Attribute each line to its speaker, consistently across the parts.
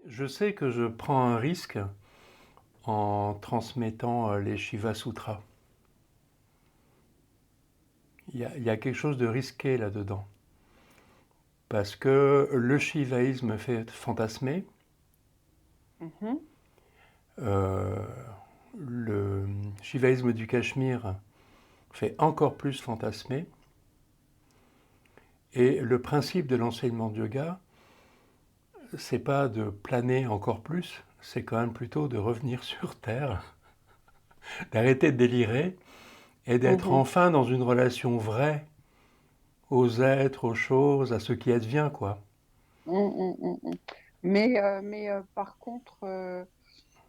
Speaker 1: Je sais que je prends un risque en transmettant les Shiva Sutras. Il y a quelque chose de risqué là-dedans. Parce que le shivaïsme fait fantasmer,
Speaker 2: Mhm.
Speaker 1: euh, le shivaïsme du Cachemire fait encore plus fantasmer, et le principe de l'enseignement de yoga, c'est pas de planer encore plus, c'est quand même plutôt de revenir sur Terre, d'arrêter de délirer et d'être
Speaker 2: Mhm.
Speaker 1: enfin dans une relation vraie aux êtres, aux choses, à ce qui advient, quoi.
Speaker 2: Mm. Par contre,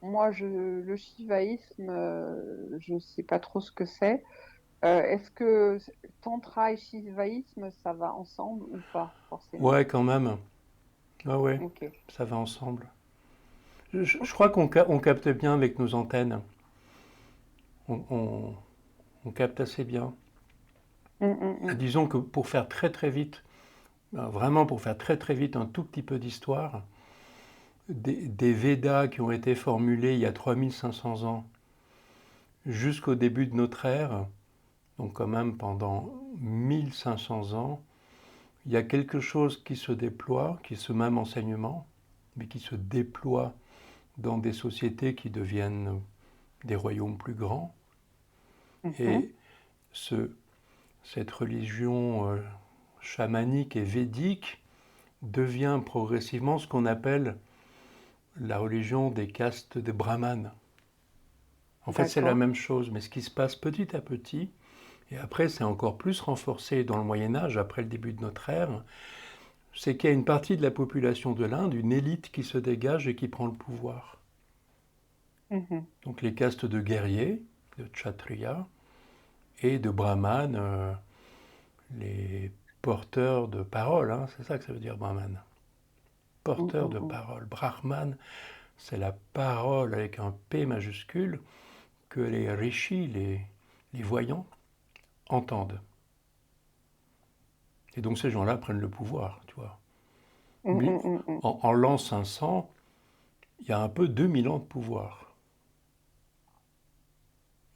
Speaker 2: moi, le shivaïsme, je sais pas trop ce que c'est. Est-ce que tantra et shivaïsme, ça va ensemble ou pas forcément?
Speaker 1: Ouais, quand même. Ouais, ouais,
Speaker 2: Ok.
Speaker 1: ça va ensemble. Je
Speaker 2: Ok.
Speaker 1: crois qu'on capte bien avec nos antennes. On, on- on capte assez bien.
Speaker 2: Mm.
Speaker 1: Disons que pour faire très très vite, vraiment pour faire très très vite un tout petit peu d'histoire, des Védas qui ont été formulés il y a 3500 ans jusqu'au début de notre ère, donc quand même pendant 1500 ans, il y a quelque chose qui se déploie, qui est ce même enseignement, mais qui se déploie dans des sociétés qui deviennent des royaumes plus grands.
Speaker 2: Mhm.
Speaker 1: Et ce, cette religion chamanique et védique devient progressivement ce qu'on appelle la religion des castes des brahmanes. En fait, c'est la
Speaker 2: D'accord.
Speaker 1: même chose, mais ce qui se passe petit à petit, et après c'est encore plus renforcé dans le Moyen Âge, après le début de notre ère, c'est qu'il y a une partie de la population de l'Inde, une élite qui se dégage et qui prend le pouvoir.
Speaker 2: Mhm.
Speaker 1: Donc les castes de guerriers, de kshatriyas, et de brahmanes, les porteurs de parole, hein, c'est ça que ça veut dire brahman. Porteur de
Speaker 2: Mm.
Speaker 1: parole. Brahman, c'est la parole avec un P majuscule que les rishis, les voyants, entendent. Et donc ces gens-là prennent le pouvoir, tu vois. Mais
Speaker 2: Mm.
Speaker 1: en l'an 500, il y a un peu 2000 ans de pouvoir.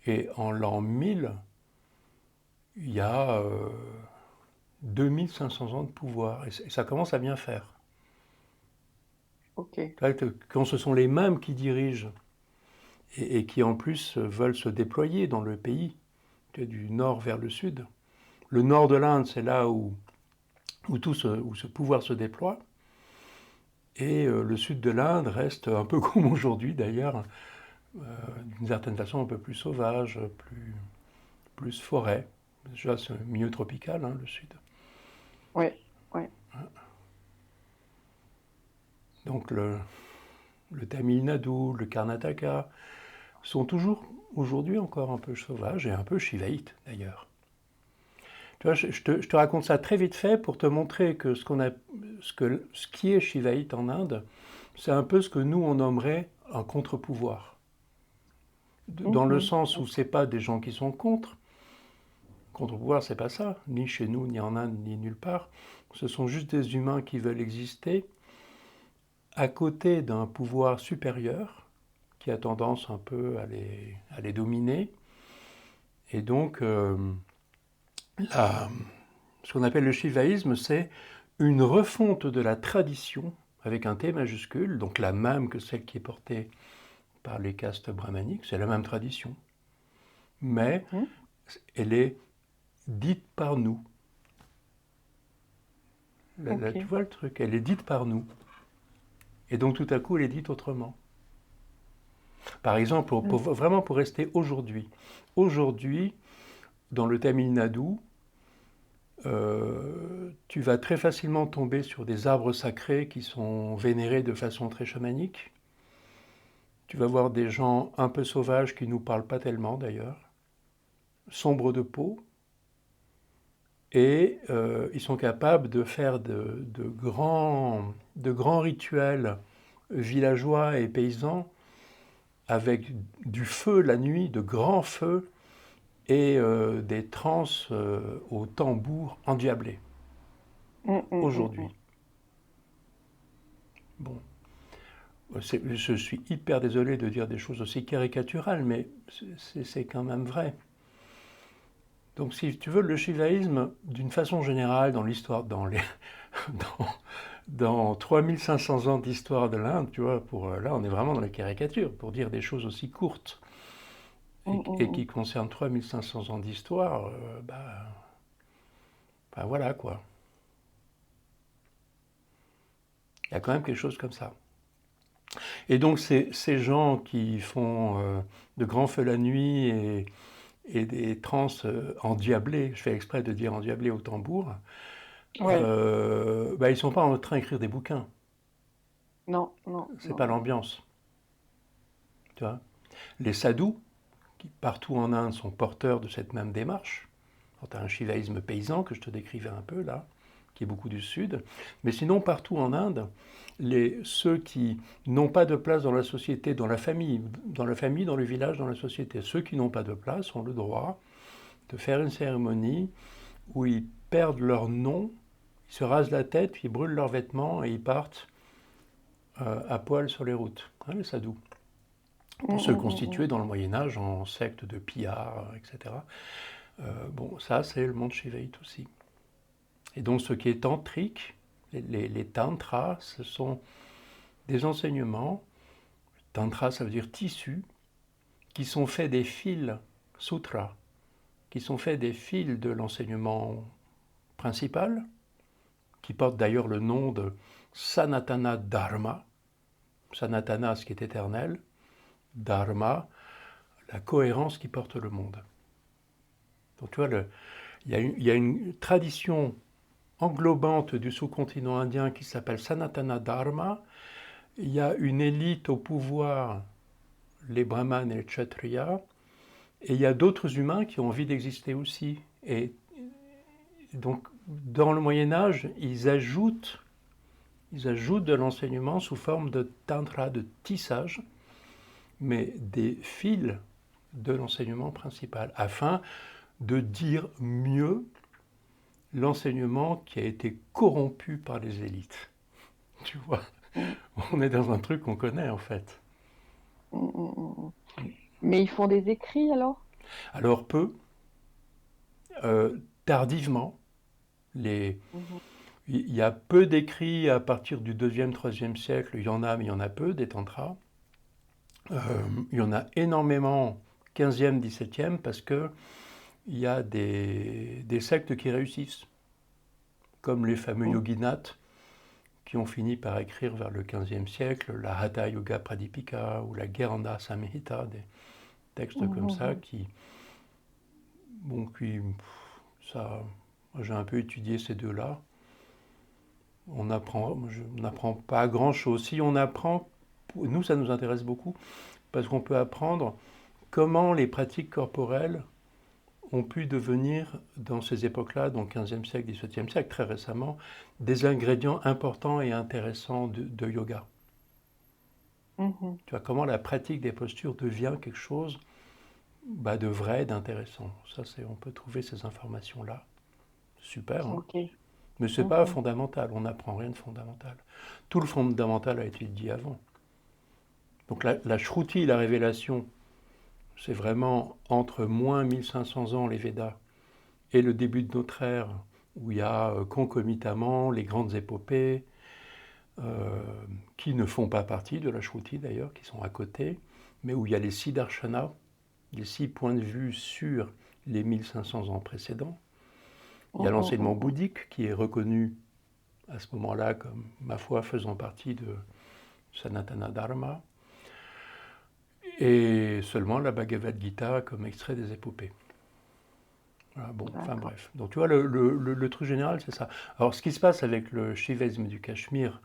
Speaker 1: Et en l'an 1000, il y a 2500 ans de pouvoir. Et ça commence à bien faire.
Speaker 2: Ok.
Speaker 1: Quand ce sont les mêmes qui dirigent et qui en plus veulent se déployer dans le pays, du nord vers le sud. Le nord de l'Inde, c'est là où ce pouvoir se déploie. Et le sud de l'Inde reste un peu comme aujourd'hui d'ailleurs, d'une certaine façon un peu plus sauvage, plus forêt. Déjà, c'est un milieu tropical, hein, le sud.
Speaker 2: Ouais. Ouais.
Speaker 1: Donc le Tamil Nadu, le Karnataka sont toujours aujourd'hui encore un peu sauvages et un peu shivaïtes d'ailleurs. Tu vois, je te raconte ça très vite fait pour te montrer que ce qui est shivaïte en Inde, c'est un peu ce que nous on nommerait un contre-pouvoir. Dans le
Speaker 2: Mhm.
Speaker 1: sens où c'est pas des gens qui sont contre. Contre-pouvoir, c'est pas ça, ni chez nous, ni en Inde, ni nulle part. Ce sont juste des humains qui veulent exister à côté d'un pouvoir supérieur qui a tendance un peu à les dominer. Et donc, la, ce qu'on appelle le shivaïsme, c'est une refonte de la tradition avec un T majuscule, donc la même que celle qui est portée par les castes brahmaniques, c'est la même tradition, mais
Speaker 2: Mhm.
Speaker 1: elle est dite par nous. Là,
Speaker 2: Ok.
Speaker 1: tu vois le truc, elle est dite par nous. Et donc tout à coup, elle est dite autrement. Par exemple,
Speaker 2: Mm.
Speaker 1: vraiment pour rester aujourd'hui. Aujourd'hui, dans le Tamil Nadu, tu vas très facilement tomber sur des arbres sacrés qui sont vénérés de façon très chamanique. Tu vas voir des gens un peu sauvages qui ne nous parlent pas tellement d'ailleurs, sombres de peau, et ils sont capables de faire de grands rituels villageois et paysans avec du feu la nuit, de grands feux, et des transes au tambour endiablé,
Speaker 2: Mm.
Speaker 1: aujourd'hui. Bon. Je suis hyper désolé de dire des choses aussi caricaturales, mais c'est quand même vrai. Donc si tu veux, le shivaïsme, d'une façon générale, dans l'histoire, dans, dans 3500 ans d'histoire de l'Inde, tu vois, là on est vraiment dans la caricature, pour dire des choses aussi courtes et qui concernent 3500 ans d'histoire, bah voilà quoi. Il y a quand même quelque chose comme ça. Et donc ces gens qui font de grands feux la nuit et des trans endiablés, je fais exprès de dire endiablés au tambour,
Speaker 2: Ouais.
Speaker 1: bah, ils ne sont pas en train d'écrire des bouquins.
Speaker 2: Non, non,
Speaker 1: C'est
Speaker 2: non,
Speaker 1: pas
Speaker 2: non.
Speaker 1: l'ambiance. Tu vois. Les sadhus, qui partout en Inde sont porteurs de cette même démarche, tu as un shivaïsme paysan que je te décrivais un peu là, qui est beaucoup du sud, mais sinon partout en Inde, ceux qui n'ont pas de place dans la société, dans la famille, dans le village, dans la société, ceux qui n'ont pas de place ont le droit de faire une cérémonie où ils perdent leur nom, ils se rasent la tête, puis ils brûlent leurs vêtements et ils partent à poil sur les routes, hein, les sadhus, pour se constituer dans le Moyen-Âge en secte de pillards, etc. Bon, ça, c'est le monde shivaïte aussi. Et donc, ce qui est tantrique, les tantras, ce sont des enseignements, tantra, ça veut dire tissu, qui sont faits des fils sutras, qui sont faits des fils de l'enseignement principal, qui porte d'ailleurs le nom de Sanatana Dharma, Sanatana, ce qui est éternel, Dharma, la cohérence qui porte le monde. Donc tu vois, il y a une tradition englobante du sous-continent indien qui s'appelle Sanatana Dharma. Il y a une élite au pouvoir, les brahmanes et les kshatriyas, et il y a d'autres humains qui ont envie d'exister aussi. Et donc, dans le Moyen-Âge, ils ajoutent de l'enseignement sous forme de tantra, de tissage, mais des fils de l'enseignement principal, afin de dire mieux l'enseignement qui a été corrompu par les élites. Tu vois, on est dans un truc qu'on connaît en fait.
Speaker 2: Mais ils font des écrits alors?
Speaker 1: Alors peu, tardivement,
Speaker 2: Mhm.
Speaker 1: il y a peu d'écrits à partir du 2e, 3e siècle, il y en a, mais il y en a peu, des tantras. Euh, il y en a énormément 15e, 17e, parce que il y a des sectes qui réussissent, comme les fameux yoginaths, qui ont fini par écrire vers le 15e siècle la Hatha Yoga Pradipika ou la Gheranda Samhita, des textes comme ça qui, bon, ça, j'ai un peu étudié ces deux-là. On n'apprend pas grand-chose. Si on apprend, nous ça nous intéresse beaucoup parce qu'on peut apprendre comment les pratiques corporelles ont pu devenir, dans ces époques-là, donc 15e siècle, 17e siècle, très récemment, des ingrédients importants et intéressants de yoga.
Speaker 2: Mhm.
Speaker 1: Tu vois, comment la pratique des postures devient quelque chose de vrai, d'intéressant. On peut trouver ces informations-là. Super, hein.
Speaker 2: Ok.
Speaker 1: Mais ce n'est pas
Speaker 2: Mhm.
Speaker 1: fondamental, on n'apprend rien de fondamental. Tout le fondamental a été dit avant. Donc la Shruti, la révélation, c'est vraiment entre moins 1500 ans, les Védas, et le début de notre ère, où il y a concomitamment les grandes épopées, euh, qui ne font pas partie de la Shruti d'ailleurs, qui sont à côté, mais où il y a les 6 darshanas, les 6 points de vue sur les 1500 ans précédents. Il y a l'enseignement bouddhique qui est reconnu à ce moment-là comme, ma foi, faisant partie de Sanatana Dharma, et seulement la Bhagavad Gita comme extrait des épopées. Voilà, bon, enfin
Speaker 2: D'accord.
Speaker 1: bref. Donc tu vois, le truc général, c'est ça. Alors ce qui se passe avec le shivaïsme du Cachemire,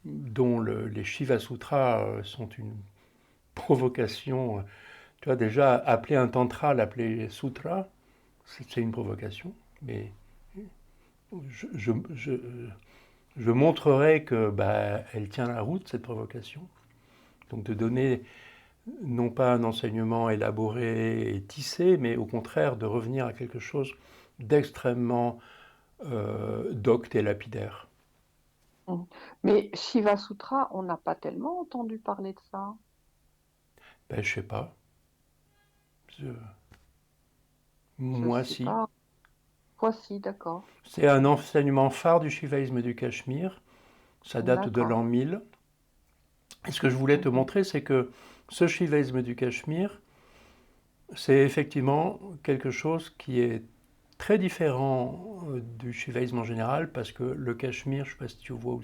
Speaker 1: dont les Shiva Sutras sont une provocation, tu vois, déjà, appeler un tantra, l'appeler sutra, c'est une provocation, mais je, je, je, je montrerai que elle tient la route, cette provocation. Donc de donner non pas un enseignement élaboré et tissé, mais au contraire de revenir à quelque chose d'extrêmement docte et lapidaire.
Speaker 2: Mm. Mais Shiva Sutra, on n'a pas tellement entendu parler de ça.
Speaker 1: Ben, je sais pas. Je-
Speaker 2: Je
Speaker 1: Moi,
Speaker 2: sais
Speaker 1: si.
Speaker 2: pas. Voici, d'accord.
Speaker 1: C'est un enseignement phare du shivaïsme du Cachemire. Ça date de
Speaker 2: D'accord.
Speaker 1: l'an 1000. Et ce que je voulais te
Speaker 2: Mhm.
Speaker 1: montrer, c'est que ce shivaïsme du Cachemire, c'est effectivement quelque chose qui est très différent du shivaïsme en général, parce que le Cachemire, je ne sais pas si tu vois où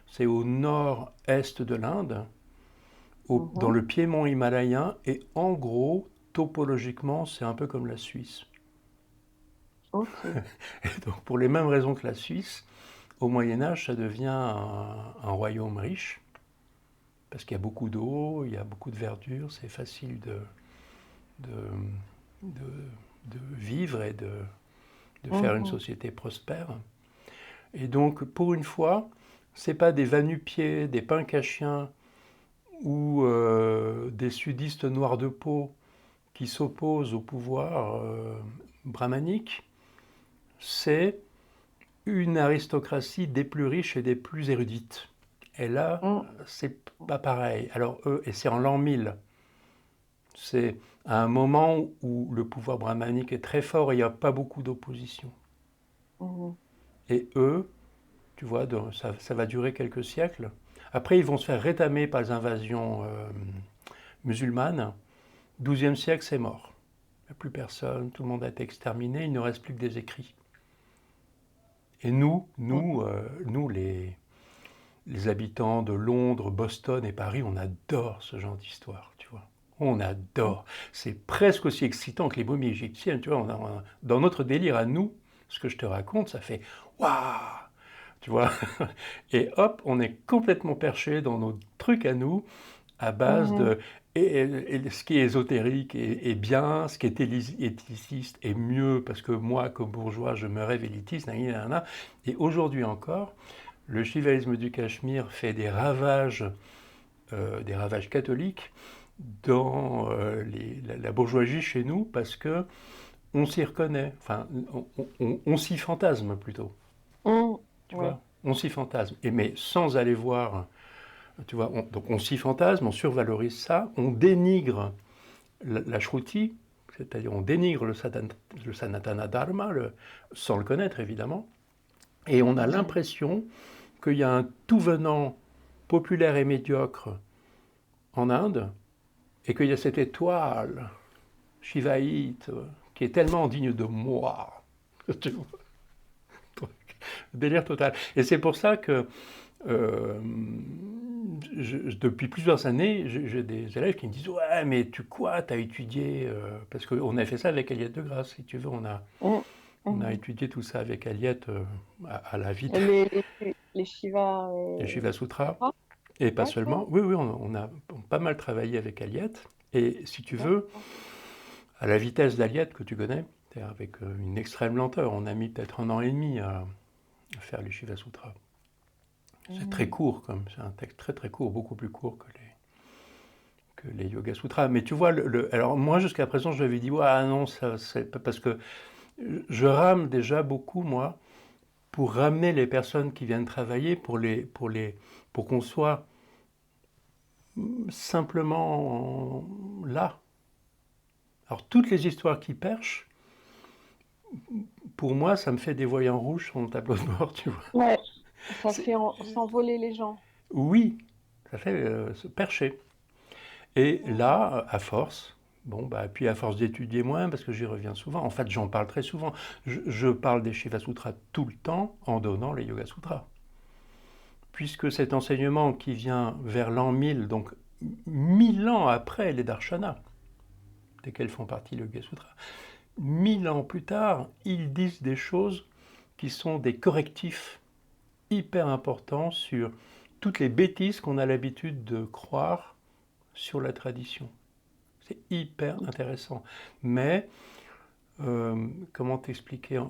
Speaker 1: c'est au nord-est de l'Inde, dans
Speaker 2: Mhm.
Speaker 1: le piémont himalayen, et en gros, topologiquement, c'est un peu comme la Suisse.
Speaker 2: Ok.
Speaker 1: Et donc, pour les mêmes raisons que la Suisse, au Moyen Âge, ça devient un royaume riche, parce qu'il y a beaucoup d'eau, il y a beaucoup de verdure, c'est facile de, de, de vivre et de faire une
Speaker 2: Mhm.
Speaker 1: société prospère. Et donc, pour une fois, c'est pas des va-nu-pieds, des pincachiens ou des sudistes noirs de peau qui s'opposent au pouvoir brahmanique, c'est une aristocratie des plus riches et des plus érudites. Et là,
Speaker 2: Mhm.
Speaker 1: c'est pas pareil. Alors eux, et c'est en l'an 1000, c'est à un moment où le pouvoir brahmanique est très fort et il n'y a pas beaucoup d'opposition.
Speaker 2: Mhm.
Speaker 1: Et eux, tu vois, ça va durer quelques siècles. Après, ils vont se faire rétamer par les invasions musulmanes. 12e siècle, c'est mort. Il n'y a plus personne, tout le monde a été exterminé, il ne reste plus que des écrits. Et
Speaker 2: Mhm.
Speaker 1: nous les habitants de Londres, Boston et Paris, on adore ce genre d'histoire, tu vois. On adore. C'est presque aussi excitant que les momies égyptiennes, tu vois. Dans notre délire à nous, ce que je te raconte, ça fait waouh, tu vois. Et hop, on est complètement perché dans nos trucs à nous, à base
Speaker 2: Mhm.
Speaker 1: de. Et ce qui est ésotérique est bien, ce qui est éliciste est mieux, parce que moi, comme bourgeois, je me rêve élitiste, nanana. Et aujourd'hui encore, le shivaïsme du Cachemire fait des ravages catholiques dans la bourgeoisie chez nous, parce que on s'y reconnaît, enfin, on s'y fantasme plutôt,
Speaker 2: Mhm.
Speaker 1: tu
Speaker 2: Ouais.
Speaker 1: vois, on s'y fantasme, et mais sans aller voir, tu vois, donc on s'y fantasme, on survalorise ça, on dénigre la shruti, c'est-à-dire on dénigre le sanatana dharma, sans le connaître évidemment, et on a
Speaker 2: Mhm.
Speaker 1: l'impression qu'il y a un tout venant populaire et médiocre en Inde, et qu'il y a cette étoile shivaïte qui est tellement digne de moi. Délire total. Et c'est pour ça que euh, depuis plusieurs années, j'ai des élèves qui me disent ouais, mais tu quoi, t'as étudié parce qu'on a fait ça avec Aliette de Grasse, si tu veux,
Speaker 2: Mhm.
Speaker 1: on a
Speaker 2: Mhm.
Speaker 1: étudié tout ça avec Aliette à la
Speaker 2: Et
Speaker 1: vitesse,
Speaker 2: les Shiva
Speaker 1: les Shiva Sutras,
Speaker 2: Sutra?
Speaker 1: et pas
Speaker 2: D'accord.
Speaker 1: seulement. Oui, oui, on a pas mal travaillé avec Aliette. Et si tu veux,
Speaker 2: D'accord.
Speaker 1: à la vitesse d'Aliette que tu connais, avec une extrême lenteur, on a mis peut-être un an et demi à faire les Shiva Sutras. C'est très
Speaker 2: Mhm.
Speaker 1: court, comme c'est un texte très très court, beaucoup plus court que les Yoga Sutras. Mais tu vois, alors moi jusqu'à présent, je lui avais dit, ouais, ah non, ça, c'est parce que je rame déjà beaucoup, moi, pour ramener les personnes qui viennent travailler, pour qu'on soit simplement là. Alors toutes les histoires qui perchent, pour moi, ça me fait des voyants rouges sur mon tableau de bord, tu vois.
Speaker 2: Ouais, ça
Speaker 1: C'est-
Speaker 2: fait s'envoler les gens.
Speaker 1: oui, ça fait se percher. Et
Speaker 2: Mhm.
Speaker 1: là, à force, bon, bah, puis à force d'étudier moins, parce que j'y reviens souvent, en fait, j'en parle très souvent. Je parle des Shiva Sutras tout le temps en donnant les Yoga Sutras. Puisque cet enseignement qui vient vers l'an 1000, donc 1000 ans après les Darshanas, desquels font partie les Yoga Sutras, 1000 ans plus tard, ils disent des choses qui sont des correctifs hyper importants sur toutes les bêtises qu'on a l'habitude de croire sur la tradition. C'est hyper intéressant. Mais, comment t'expliquer?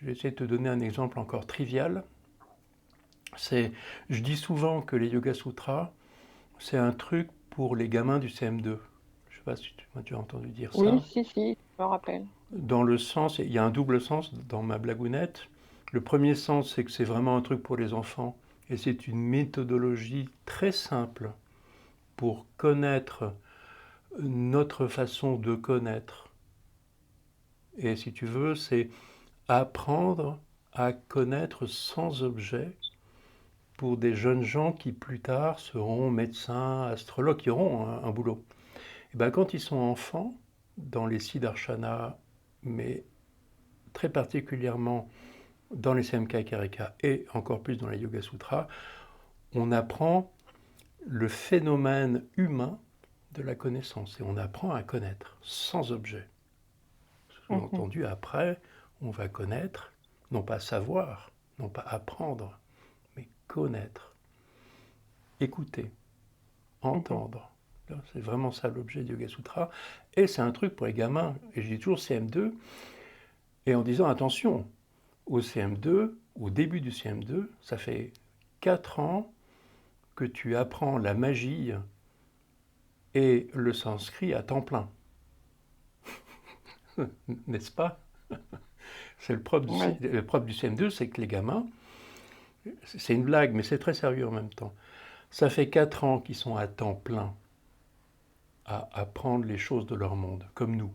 Speaker 1: Je vais essayer de te donner un exemple encore trivial. C'est, je dis souvent que les Yoga Sutras, c'est un truc pour les gamins du CM2. Je ne sais pas si tu as entendu dire
Speaker 2: Oui,
Speaker 1: ça.
Speaker 2: si, si, je me rappelle.
Speaker 1: Dans le sens, il y a un double sens dans ma blagounette. Le premier sens, c'est que c'est vraiment un truc pour les enfants Et c'est une méthodologie très simple pour connaître notre façon de connaître. Et si tu veux, c'est apprendre à connaître sans objet pour des jeunes gens qui plus tard seront médecins, astrologues, qui auront un boulot. Et bien, quand ils sont enfants, dans les Siddharshana, mais très particulièrement dans les Semkhya Karika et encore plus dans les Yoga Sutras, on apprend le phénomène humain de la connaissance et on apprend à connaître sans objet. Sous-entendu, après, on va connaître, non pas savoir, non pas apprendre, mais connaître, écouter, entendre. C'est vraiment ça l'objet du Yoga Sutra. Et c'est un truc pour les gamins, et je dis toujours CM2, et en disant attention, au CM2, au début du CM2, ça fait 4 ans que tu apprends la magie et le sanskrit à temps plein. N'est-ce pas? C'est le propre du CM2, c'est que les gamins, c'est une blague, mais c'est très sérieux en même temps. Ça fait 4 ans qu'ils sont à temps plein à apprendre les choses de leur monde, comme nous.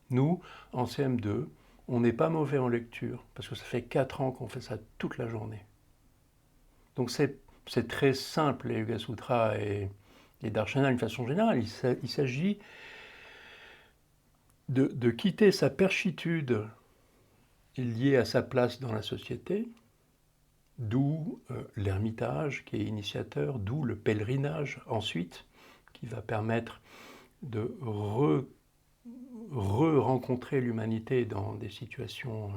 Speaker 1: Nous, en CM2, on n'est pas mauvais en lecture, parce que ça fait 4 ans qu'on fait ça toute la journée. Donc c'est très simple, les Yoga Sutras et les Darshana d'une façon générale. Il s'agit de quitter sa perchitude liée à sa place dans la société, d'où l'ermitage qui est initiateur, d'où le pèlerinage ensuite, qui va permettre de rencontrer l'humanité dans des situations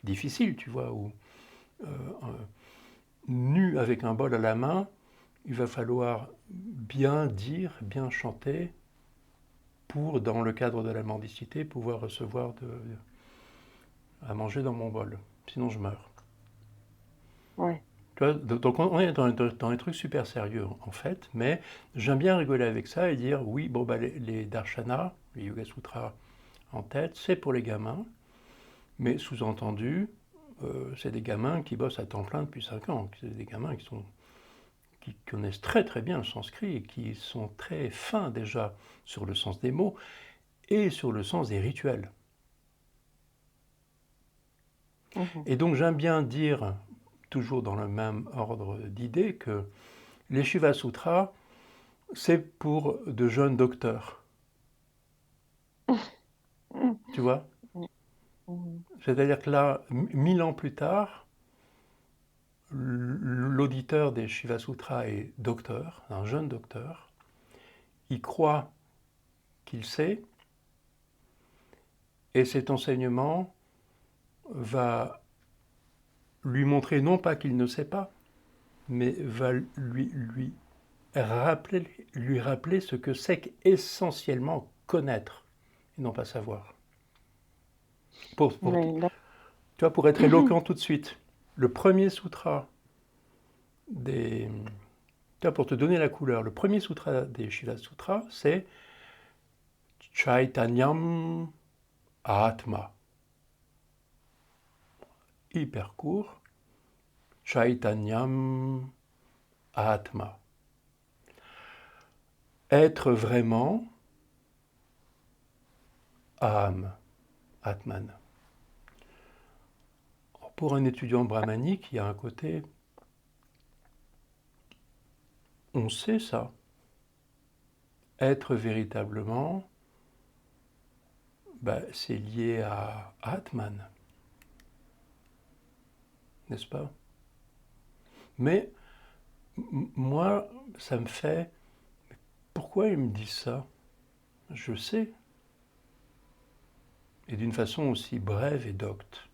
Speaker 1: difficiles, tu vois, où nu avec un bol à la main, il va falloir bien dire, bien chanter pour, dans le cadre de la mendicité, pouvoir recevoir à manger dans mon bol. Sinon, je meurs.
Speaker 2: Ouais.
Speaker 1: Tu vois, donc on est dans des trucs super sérieux, en fait, mais j'aime bien rigoler avec ça et dire, oui, bon, bah, les darshanas, les Yoga Sutras en tête, c'est pour les gamins, mais sous-entendu, c'est des gamins qui bossent à temps plein depuis 5 ans. C'est des gamins qui connaissent très très bien le sanskrit et qui sont très fins déjà sur le sens des mots et sur le sens des rituels. Et donc j'aime bien dire, toujours dans le même ordre d'idées, que les Shiva Sutras, c'est pour de jeunes docteurs. Tu vois? C'est-à-dire que là, 1000 ans plus tard, l'auditeur des Shiva Sutras est docteur, un jeune docteur. Il croit qu'il sait, et cet enseignement va lui montrer non pas qu'il ne sait pas, mais va lui rappeler ce que c'est qu'essentiellement connaître et non pas savoir. Tu vois, pour être éloquent tout de suite, le premier sutra des... Tu vois, pour te donner la couleur, le premier sutra des Shiva Sutras, c'est Chaitanyam Atma. Hyper court. Chaitanyam Atma. Être vraiment âme, Atman. Pour un étudiant brahmanique, il y a un côté, on sait ça. Être véritablement, c'est lié à Atman. N'est-ce pas? Mais moi, ça me fait... Pourquoi ils me disent ça? Je sais. Et d'une façon aussi brève et docte.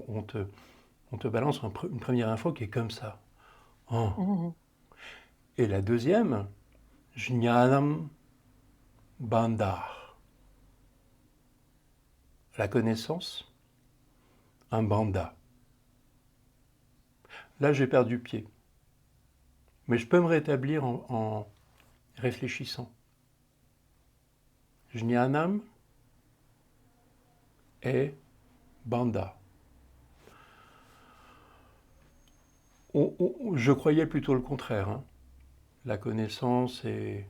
Speaker 1: On te balance une première info qui est comme ça. Oh. Et la deuxième, Jnanam Bandha. La connaissance, un banda. Là, j'ai perdu pied. Mais je peux me rétablir en réfléchissant. Jnanam et Banda. Je croyais plutôt le contraire, hein. La connaissance est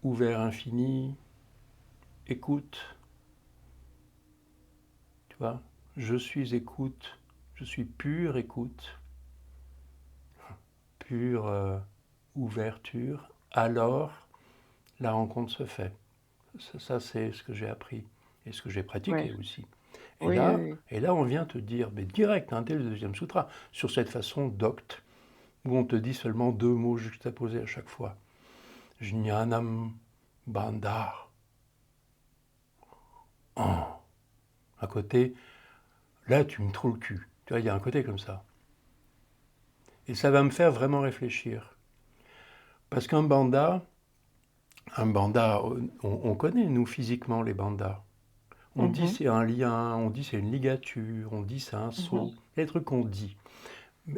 Speaker 1: ouvert infini, écoute, tu vois. Je suis écoute, je suis pure écoute, pure ouverture. Alors, la rencontre se fait. Ça, c'est ce que j'ai appris et ce que j'ai
Speaker 2: Ouais.
Speaker 1: pratiqué aussi. Et
Speaker 2: Oui, oui,
Speaker 1: là,
Speaker 2: oui.
Speaker 1: et là, on vient te dire, mais direct, hein, dès le deuxième sutra, sur cette façon docte, où on te dit seulement deux mots juxtaposés à chaque fois. Jnanam Bandhar. Oh. À côté, là, tu me trouves le cul. Tu vois, il y a un côté comme ça. Et ça va me faire vraiment réfléchir. Parce un banda, on connaît, nous, physiquement, les bandas. On dit
Speaker 2: Mhm,
Speaker 1: c'est un lien, on dit c'est une ligature, on dit c'est un
Speaker 2: mhm.
Speaker 1: seau. Il y a des trucs qu'on dit.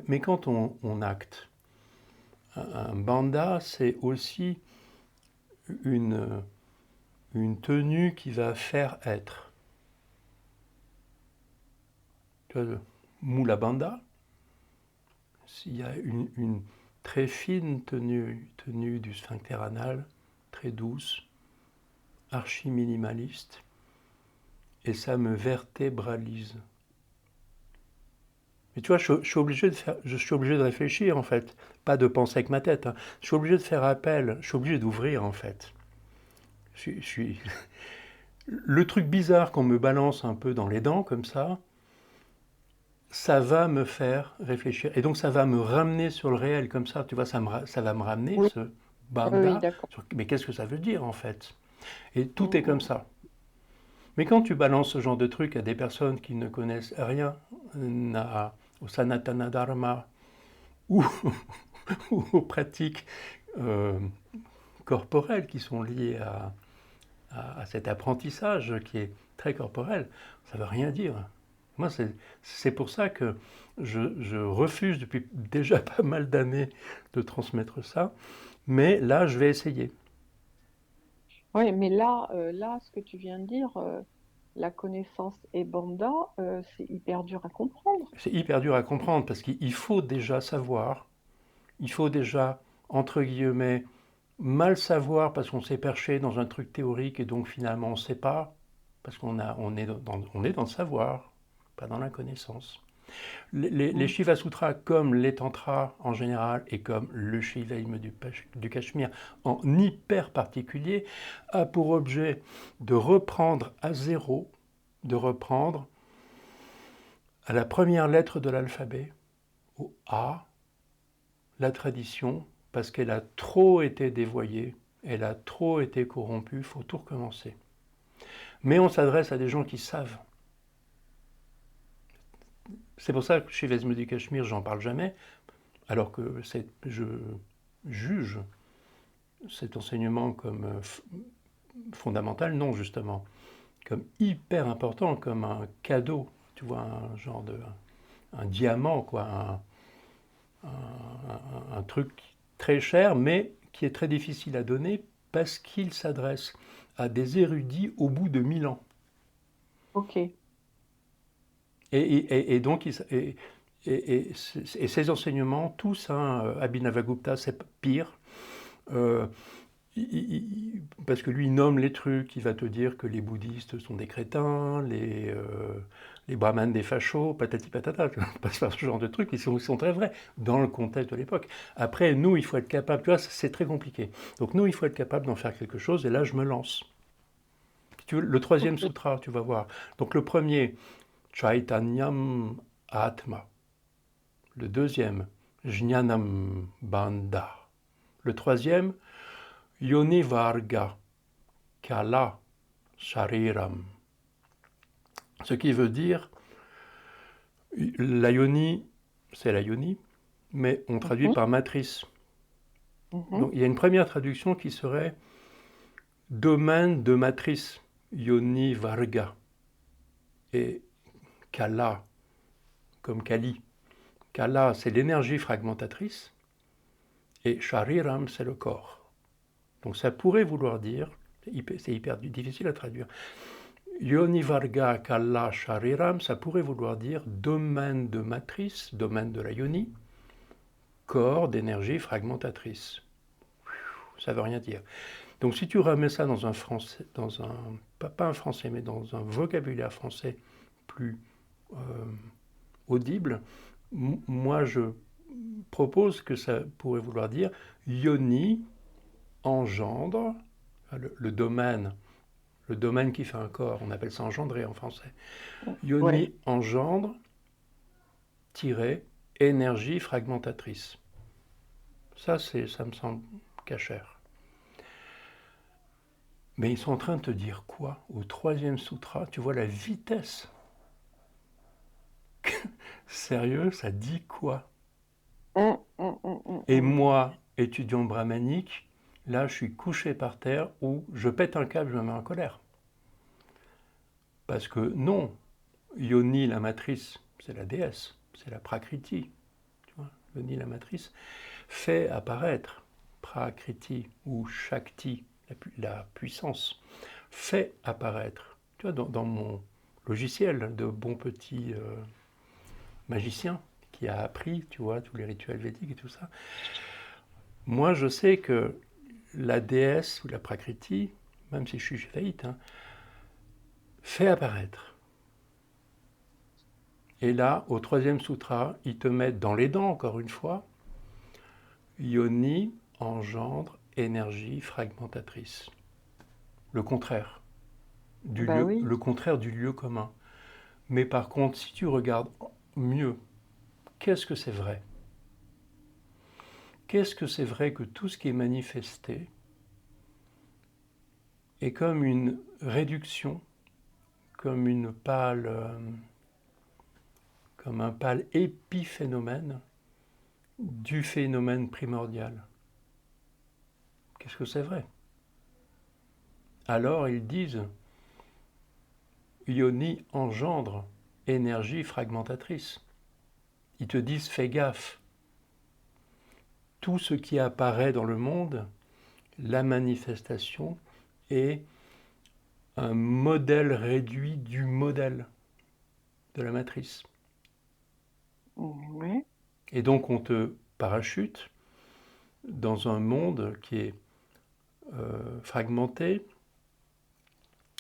Speaker 1: Mais quand on acte, un banda, c'est aussi une, une tenue qui va faire être. Tu vois, le moula banda, il y a une très fine tenue du sphincter anal, très douce, archi-minimaliste, et ça me vertébralise. Mais tu vois, je suis obligé je suis obligé de réfléchir en fait, pas de penser avec ma tête, hein. Je suis obligé de faire appel, je suis obligé d'ouvrir en fait. Je suis... Le truc bizarre qu'on me balance un peu dans les dents comme ça va me faire réfléchir. Et donc ça va me ramener sur le réel comme ça, tu vois, ça va me ramener
Speaker 2: Oui,
Speaker 1: ce
Speaker 2: oui, oui,
Speaker 1: banda
Speaker 2: d'accord.
Speaker 1: sur... Mais qu'est-ce que ça veut dire en fait? Et tout est comme
Speaker 2: Mhm,
Speaker 1: ça. Mais quand tu balances ce genre de truc à des personnes qui ne connaissent rien au Sanatana Dharma ou, ou aux pratiques euh, corporelles qui sont liées à cet apprentissage qui est très corporel, ça ne veut rien dire. Moi, c'est pour ça que je refuse depuis déjà pas mal d'années de transmettre ça, mais là, je vais essayer.
Speaker 2: oui, mais là, ce que tu viens de dire, la connaissance et banda, c'est hyper dur à comprendre.
Speaker 1: C'est hyper dur à comprendre parce qu'il faut déjà savoir, il faut déjà, entre guillemets, mal savoir parce qu'on s'est perché dans un truc théorique et donc finalement on ne sait pas, parce on est dans le savoir, pas dans la connaissance. Les
Speaker 2: Mm.
Speaker 1: Shiva Sutras, comme les Tantras en général et comme le Shivaïsme du Cachemire en hyper particulier, a pour objet de reprendre à zéro, de reprendre à la première lettre de l'alphabet, au A, la tradition, parce qu'elle a trop été dévoyée, elle a trop été corrompue, il faut tout recommencer. Mais on s'adresse à des gens qui savent. C'est pour ça que chez Vesme du Cachemire, j'en parle jamais, alors que je juge cet enseignement comme fondamental, non justement, comme hyper important, comme un cadeau, tu vois, un genre de un diamant, quoi, un truc très cher, mais qui est très difficile à donner parce qu'il s'adresse à des érudits au bout de 1000 ans.
Speaker 2: Ok.
Speaker 1: Et donc, et ces enseignements, tous, hein, Abhinavagupta, c'est pire. Euh, Parce que lui, il nomme les trucs, il va te dire que les bouddhistes sont des crétins, les brahmanes des fachos, patati patata, tu vois, pas faire ce genre de trucs, ils sont très vrais dans le contexte de l'époque. Après, nous, il faut être capable, tu vois, c'est très compliqué. Donc nous, il faut être capable d'en faire quelque chose, et là, je me lance. Si tu veux, le troisième
Speaker 2: Ok.
Speaker 1: sutra, tu vas voir. Donc le premier, Chaitanyam Atma. Le deuxième, Jnanam Bandha. Le troisième, Yoni Varga Kala Shariram. Ce qui veut dire, la yoni, c'est la yoni, mais on traduit
Speaker 2: Mhm,
Speaker 1: par matrice.
Speaker 2: mhm.
Speaker 1: Donc il y a une première traduction qui serait domaine de matrice, yoni varga, et kala, comme kali. Kala, c'est l'énergie fragmentatrice, et shariram, c'est le corps. Donc ça pourrait vouloir dire, c'est hyper difficile à traduire, yoni varga kala shariram, ça pourrait vouloir dire domaine de matrice, domaine de la yoni, corps d'énergie fragmentatrice. Ça ne veut rien dire. Donc si tu remets ça dans un français, pas un français, mais dans un vocabulaire français plus euh, audible, moi je propose que ça pourrait vouloir dire yoni engendre, le domaine qui fait un corps, on appelle ça engendrer en français.
Speaker 2: Ouais.
Speaker 1: Yoni engendre énergie fragmentatrice. Ça me semble cachère. Mais ils sont en train de te dire quoi? Au troisième sutra, tu vois la vitesse. Sérieux, ça dit quoi? Et moi, étudiant brahmanique, là, je suis couché par terre ou je pète un câble, je me mets en colère. Parce que non, Yoni, la matrice, c'est la déesse, c'est la prakriti. Tu vois, Yoni, la matrice, fait apparaître prakriti ou shakti, la puissance, fait apparaître. Tu vois, dans mon logiciel de bon petit magicien qui a appris, tu vois, tous les rituels védiques et tout ça, moi je sais que la déesse ou la prakriti, même si je suis shivaïte, hein, fait apparaître. Et là, au troisième sutra, ils te mettent dans les dents, encore une fois, Yoni engendre énergie fragmentatrice. Le contraire
Speaker 2: Bah oui.
Speaker 1: le contraire du lieu commun. Mais par contre, si tu regardes mieux, qu'est-ce que c'est vrai? Qu'est-ce que c'est vrai que tout ce qui est manifesté est comme une réduction, comme une pâle, comme un pâle épiphénomène du phénomène primordial. Qu'est-ce que c'est vrai? Alors ils disent Yoni engendre énergie fragmentatrice. Ils te disent fais gaffe. Tout ce qui apparaît dans le monde, la manifestation, est un modèle réduit du modèle de la matrice.
Speaker 2: Ouais.
Speaker 1: Et donc on te parachute dans un monde qui est fragmenté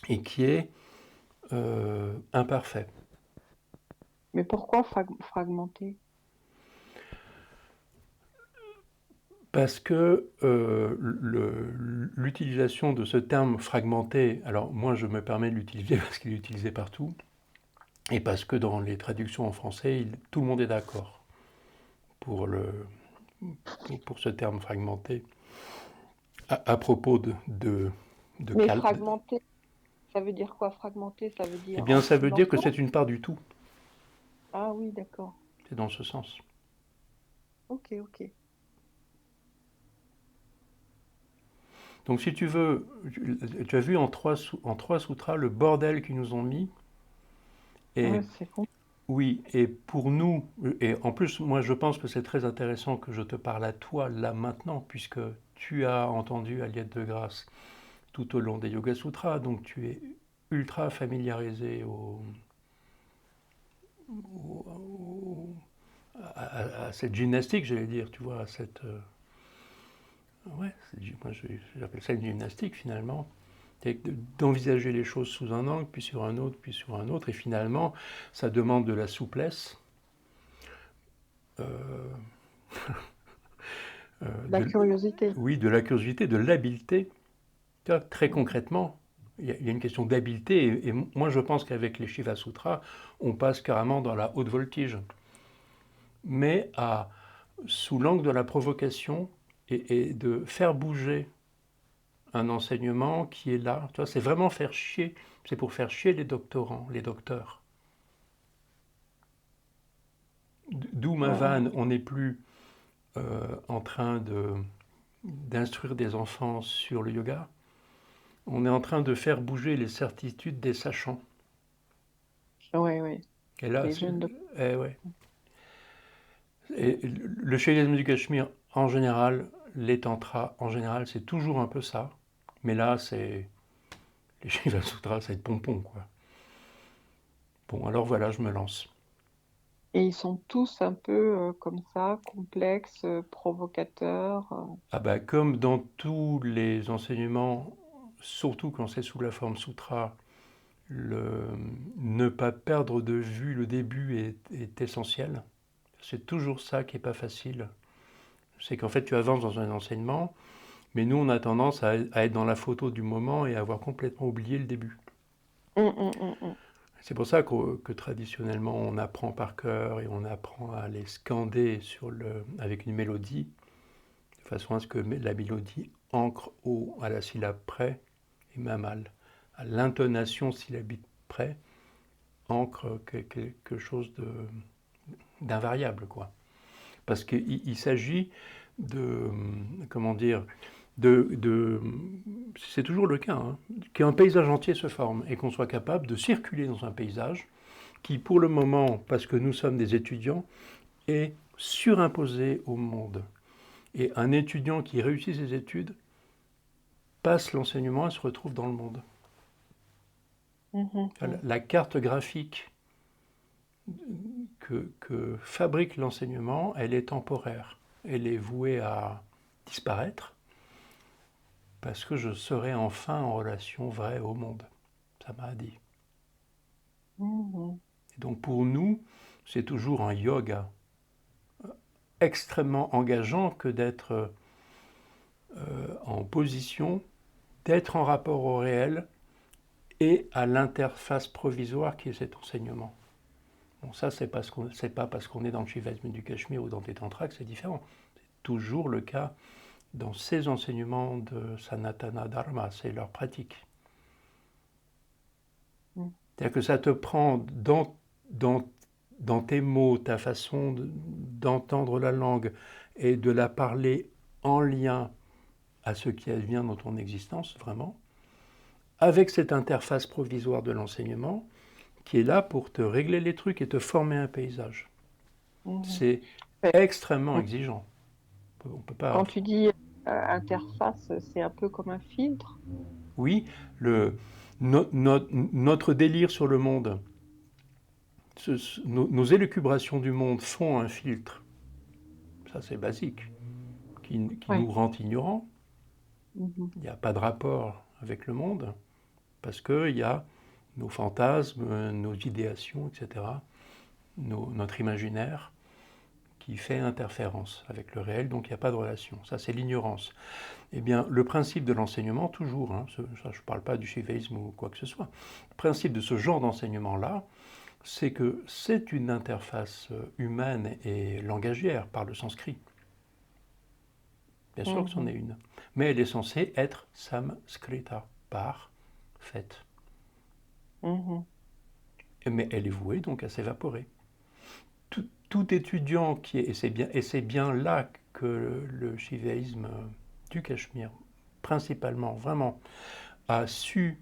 Speaker 1: et qui est imparfait.
Speaker 2: Mais pourquoi fragmenter?
Speaker 1: Parce que l'utilisation de ce terme fragmenté, alors moi je me permets de l'utiliser parce qu'il est utilisé partout, et parce que dans les traductions en français, tout le monde est d'accord pour, pour ce terme fragmenté. À propos de
Speaker 2: Mais
Speaker 1: cal...
Speaker 2: fragmenter, ça veut dire quoi? Fragmenter, ça veut
Speaker 1: Eh
Speaker 2: dire
Speaker 1: bien
Speaker 2: en
Speaker 1: ça
Speaker 2: dessous
Speaker 1: veut
Speaker 2: d'en
Speaker 1: dire que
Speaker 2: dessous?
Speaker 1: c'est une part du tout.
Speaker 2: Ah oui, d'accord.
Speaker 1: C'est dans ce sens.
Speaker 2: Ok, ok.
Speaker 1: Donc si tu veux, tu as vu en trois sutras le bordel qu'ils nous ont mis. Et
Speaker 2: Ouais, c'est con.
Speaker 1: oui, et pour nous, et en plus moi je pense que c'est très intéressant que je te parle à toi là maintenant, puisque tu as entendu Aliette de Grâce tout au long des Yoga Sutras, donc tu es ultra familiarisé à cette gymnastique, j'allais dire, tu vois, à cette... ouais, moi j'appelle ça une gymnastique finalement. D'envisager les choses sous un angle, puis sur un autre, puis sur un autre, et finalement, ça demande de la souplesse, euh,
Speaker 2: La curiosité.
Speaker 1: oui, de la curiosité, de l'habileté. Très concrètement, il y a une question d'habileté, et moi je pense qu'avec les Shiva Sutras, on passe carrément dans la haute voltige, mais sous l'angle de la provocation et de faire bouger un enseignement qui est là. Tu vois, c'est vraiment faire chier. C'est pour faire chier les doctorants, les docteurs. D'où ma
Speaker 2: Ouais.
Speaker 1: vanne, on n'est plus en train d'instruire des enfants sur le yoga. On est en train de faire bouger les certitudes des sachants.
Speaker 2: Ouais, ouais.
Speaker 1: Et là,
Speaker 2: Les jeunes de...
Speaker 1: ouais. Et le shaivisme du Cachemire, en général, les tantras, en général, c'est toujours un peu ça. Mais là, c'est les Shiva Sutras, c'est pompon, quoi. Bon, alors voilà, je me lance.
Speaker 2: Et ils sont tous un peu comme ça, complexes, provocateurs.
Speaker 1: Ah bah, comme dans tous les enseignements, surtout quand c'est sous la forme sutra, ne pas perdre de vue le début est essentiel. C'est toujours ça qui n'est pas facile. C'est qu'en fait, tu avances dans un enseignement, mais nous, on a tendance à être dans la photo du moment et à avoir complètement oublié le début.
Speaker 2: Mm.
Speaker 1: C'est pour ça que traditionnellement, on apprend par cœur et on apprend à les scander avec une mélodie, de façon à ce que la mélodie ancre à la syllabe près, et même à l'intonation syllabique près, ancre quelque chose d'invariable, quoi. Parce qu'il s'agit de, comment dire, c'est toujours le cas, hein, qu'un paysage entier se forme et qu'on soit capable de circuler dans un paysage qui, pour le moment, parce que nous sommes des étudiants, est surimposé au monde. Et un étudiant qui réussit ses études passe l'enseignement et se retrouve dans le monde.
Speaker 2: Mm.
Speaker 1: La carte graphique que fabrique l'enseignement, elle est temporaire. Elle est vouée à disparaître parce que je serai enfin en relation vraie au monde. Ça m'a dit.
Speaker 2: Mhm.
Speaker 1: Et donc pour nous, c'est toujours un yoga extrêmement engageant que d'être en position, d'être en rapport au réel et à l'interface provisoire qui est cet enseignement. Bon, ça, c'est pas parce qu'on est dans le shivaïsme du Cachemire ou dans des tantras que c'est différent. C'est toujours le cas dans ces enseignements de Sanatana Dharma, c'est leur pratique.
Speaker 2: Mm.
Speaker 1: C'est-à-dire que ça te prend dans tes mots, ta façon d'entendre la langue et de la parler en lien à ce qui advient dans ton existence, vraiment, avec cette interface provisoire de l'enseignement qui est là pour te régler les trucs et te former un paysage.
Speaker 2: Mhm.
Speaker 1: C'est
Speaker 2: Ouais.
Speaker 1: extrêmement exigeant. On peut pas.
Speaker 2: Quand tu dis interface, c'est un peu comme un filtre.
Speaker 1: Oui, notre délire sur le monde, nos élucubrations du monde font un filtre, ça c'est basique, qui
Speaker 2: Ouais.
Speaker 1: nous rend ignorants.
Speaker 2: Mhm.
Speaker 1: Il n'y a pas de rapport avec le monde, parce qu'il y a nos fantasmes, nos idéations, etc., notre imaginaire qui fait interférence avec le réel, donc il n'y a pas de relation. Ça, c'est l'ignorance. Eh bien, le principe de l'enseignement, toujours, hein, je ne parle pas du shivaïsme ou quoi que ce soit, le principe de ce genre d'enseignement-là, c'est que c'est une interface humaine et langagière par le sanskrit. Bien sûr que c'en est
Speaker 2: Mhm.
Speaker 1: une. Mais elle est censée être samskrita, parfaite.
Speaker 2: Mhm.
Speaker 1: Mais elle est vouée donc à s'évaporer. Tout étudiant qui est, et c'est bien là que le shivaïsme du Cachemire, principalement, vraiment, a su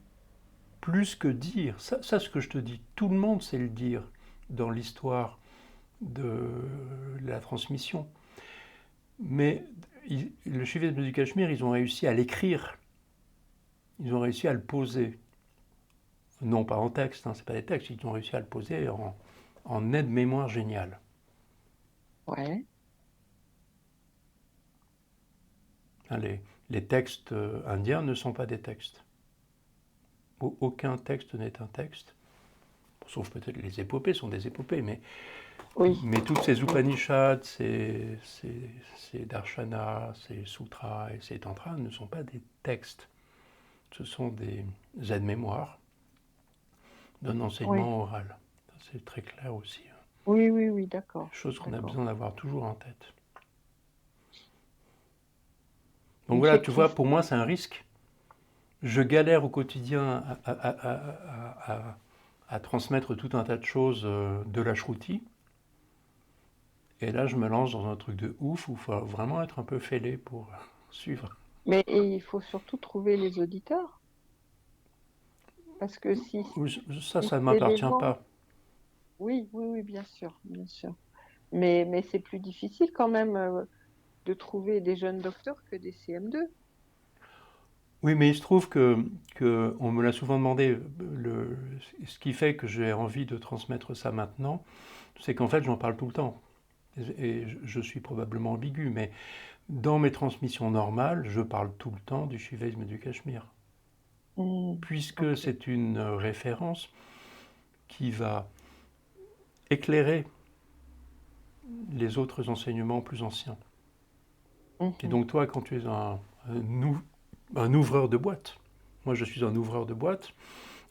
Speaker 1: plus que dire, ça ce que je te dis, tout le monde sait le dire dans l'histoire de la transmission. Mais le shivaïsme du Cachemire, ils ont réussi à l'écrire, ils ont réussi à le poser. Non pas en texte, hein, c'est pas des textes, ils ont réussi à le poser en aide-mémoire géniale.
Speaker 2: Ouais.
Speaker 1: Hein, les textes indiens ne sont pas des textes. Aucun texte n'est un texte. Sauf peut-être les épopées sont des épopées,
Speaker 2: Oui.
Speaker 1: mais toutes ces
Speaker 2: Oui.
Speaker 1: Upanishads, ces darshanas, ces sutras et ces tantras ne sont pas des textes. Ce sont des aides-mémoires d'un
Speaker 2: Oui.
Speaker 1: enseignement oral. C'est très clair aussi. Hein.
Speaker 2: Oui, oui, oui, d'accord.
Speaker 1: Chose qu'on a
Speaker 2: D'accord.
Speaker 1: besoin d'avoir toujours en tête. Donc
Speaker 2: Et
Speaker 1: voilà,
Speaker 2: c'est
Speaker 1: tu
Speaker 2: qui?
Speaker 1: vois, pour moi, c'est un risque. Je galère au quotidien à transmettre tout un tas de choses de la shruti. Et là, je me lance dans un truc de ouf où il faut vraiment être un peu fêlé pour suivre.
Speaker 2: Mais et il faut surtout trouver les auditeurs. Parce que
Speaker 1: Ça,
Speaker 2: si
Speaker 1: ça ne
Speaker 2: c'est des
Speaker 1: m'appartient
Speaker 2: gens.
Speaker 1: pas.
Speaker 2: Oui, oui, oui, bien sûr, bien sûr. Mais c'est plus difficile quand même de trouver des jeunes docteurs que des CM2.
Speaker 1: Oui, mais il se trouve que on me l'a souvent demandé. Ce qui fait que j'ai envie de transmettre ça maintenant, c'est qu'en fait, j'en parle tout le temps. Et je suis probablement ambigu, mais dans mes transmissions normales, je parle tout le temps du shivaïsme et du Cachemire, puisque
Speaker 2: Ok.
Speaker 1: c'est une référence qui va éclairer les autres enseignements plus anciens. Et
Speaker 2: Mhm.
Speaker 1: donc toi, quand tu es un ouvreur de boîte, moi je suis un ouvreur de boîte,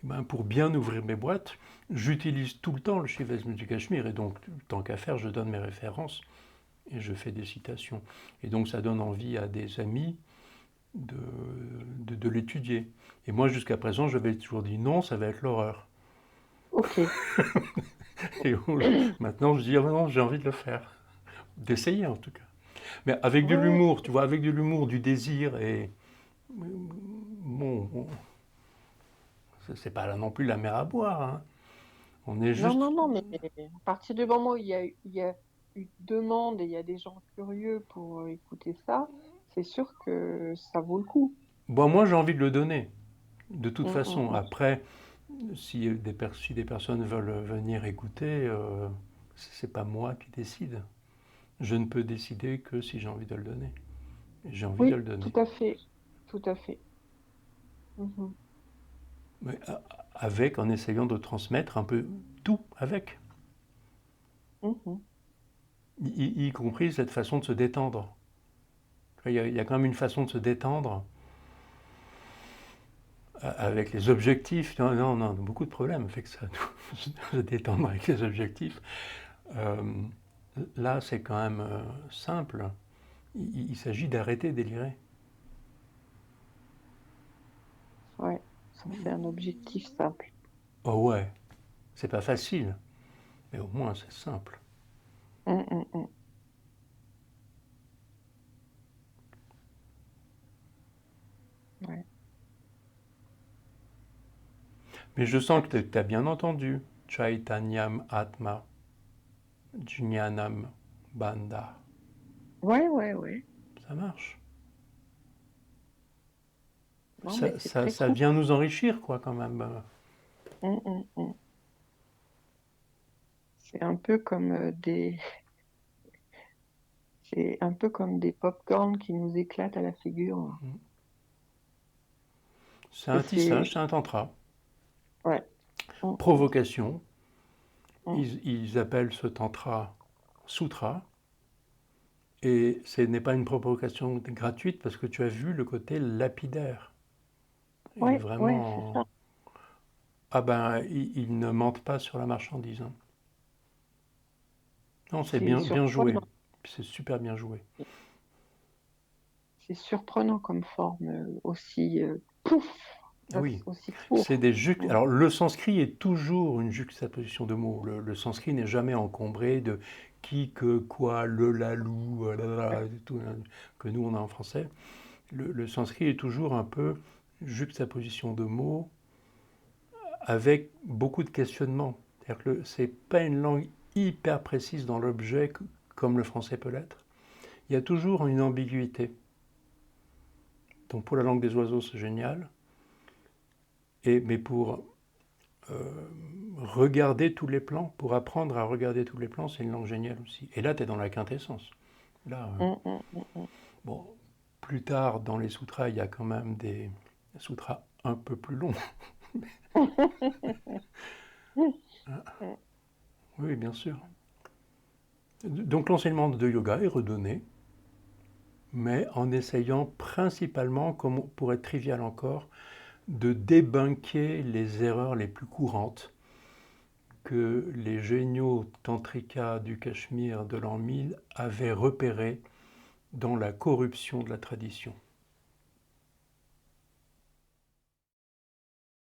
Speaker 1: ben, pour bien ouvrir mes boîtes, j'utilise tout le temps le shivaïsme du Cachemire, et donc tant qu'à faire, je donne mes références et je fais des citations. Et donc ça donne envie à des amis de, de l'étudier. Et moi jusqu'à présent, je vais toujours dire non, ça va être l'horreur.
Speaker 2: Ok.
Speaker 1: Et maintenant je dis ah, non, j'ai envie de le faire, d'essayer en tout cas. Mais avec de
Speaker 2: Ouais, ouais.
Speaker 1: l'humour, tu vois, avec de l'humour, du désir, et bon, c'est pas là non plus la mer à boire, hein. On est
Speaker 2: Non,
Speaker 1: juste.
Speaker 2: non, non, mais à partir du moment où il y a une demande et il y a des gens curieux pour écouter ça, c'est sûr que ça vaut le coup.
Speaker 1: Bon, moi j'ai envie de le donner, de toute
Speaker 2: Mm, mm,
Speaker 1: façon.
Speaker 2: mm.
Speaker 1: Après, si des personnes veulent venir écouter, c'est pas moi qui décide. Je ne peux décider que si j'ai envie de le donner. Et j'ai envie de le
Speaker 2: Oui,
Speaker 1: donner.
Speaker 2: tout à fait. Tout à fait. Mhm.
Speaker 1: Mais avec, en essayant de transmettre un peu tout avec,
Speaker 2: Mhm.
Speaker 1: y compris cette façon de se détendre. Il y a quand même une façon de se détendre avec les objectifs. Non, non, non, beaucoup de problèmes avec ça, se détendre avec les objectifs. Euh, Là, c'est quand même simple. Il s'agit d'arrêter de délirer.
Speaker 2: Ouais, ça c'est un objectif simple.
Speaker 1: Oh ouais, c'est pas facile, mais au moins c'est simple.
Speaker 2: Mm, mm, mm. Ouais.
Speaker 1: Mais je sens que tu as bien entendu. Chaitanyam Atma Jnanam Bandha.
Speaker 2: Ouais, ouais, ouais.
Speaker 1: Ça marche.
Speaker 2: Non, mais c'est très
Speaker 1: Ça
Speaker 2: cool.
Speaker 1: vient nous enrichir, quoi, quand même.
Speaker 2: Mm, mm, mm. C'est un peu comme c'est un peu comme des pop-corn qui nous éclatent à la figure.
Speaker 1: C'est
Speaker 2: Et
Speaker 1: un
Speaker 2: c'est,
Speaker 1: tissage, c'est un tantra.
Speaker 2: ouais. Mm, mm,
Speaker 1: Provocation.
Speaker 2: mm.
Speaker 1: Ils appellent ce tantra sutra. Et ce n'est pas une provocation gratuite parce que tu as vu le côté lapidaire. Et
Speaker 2: Ouais, ouais, c'est
Speaker 1: vraiment,
Speaker 2: ça.
Speaker 1: ah ben, ils ne mentent pas sur la marchandise, hein. Non, c'est
Speaker 2: C'est
Speaker 1: bien joué.
Speaker 2: surprenant.
Speaker 1: C'est super bien joué.
Speaker 2: C'est surprenant comme forme aussi, pouf,
Speaker 1: Ah oui,
Speaker 2: aussi
Speaker 1: c'est
Speaker 2: court.
Speaker 1: des juxtes.
Speaker 2: Mm.
Speaker 1: Alors, le sanskrit est toujours une juxtaposition de mots. Le sanskrit n'est jamais encombré de qui, que, quoi, le, la, lou, la, la, tout, hein, que nous on a en français. Le sanskrit est toujours un peu juxtaposition de mots avec beaucoup de questionnements. C'est-à-dire que c'est pas une langue hyper précise dans l'objet comme le français peut l'être. Il y a toujours une ambiguïté. Donc pour la langue des oiseaux, c'est génial. Mais pour euh, regarder tous les plans, pour apprendre à regarder tous les plans, c'est une langue géniale aussi. Et là, tu es dans la quintessence. Là,
Speaker 2: Mm, mm, mm,
Speaker 1: bon, plus tard dans les sutras, il y a quand même des sutras un peu plus longs.
Speaker 2: mm.
Speaker 1: Oui, bien sûr. Donc l'enseignement de yoga est redonné, mais en essayant principalement, comme pour être trivial encore, de débunker les erreurs les plus courantes que les géniaux tantrikas du Cachemire de l'an 1000 avaient repérées dans la corruption de la tradition.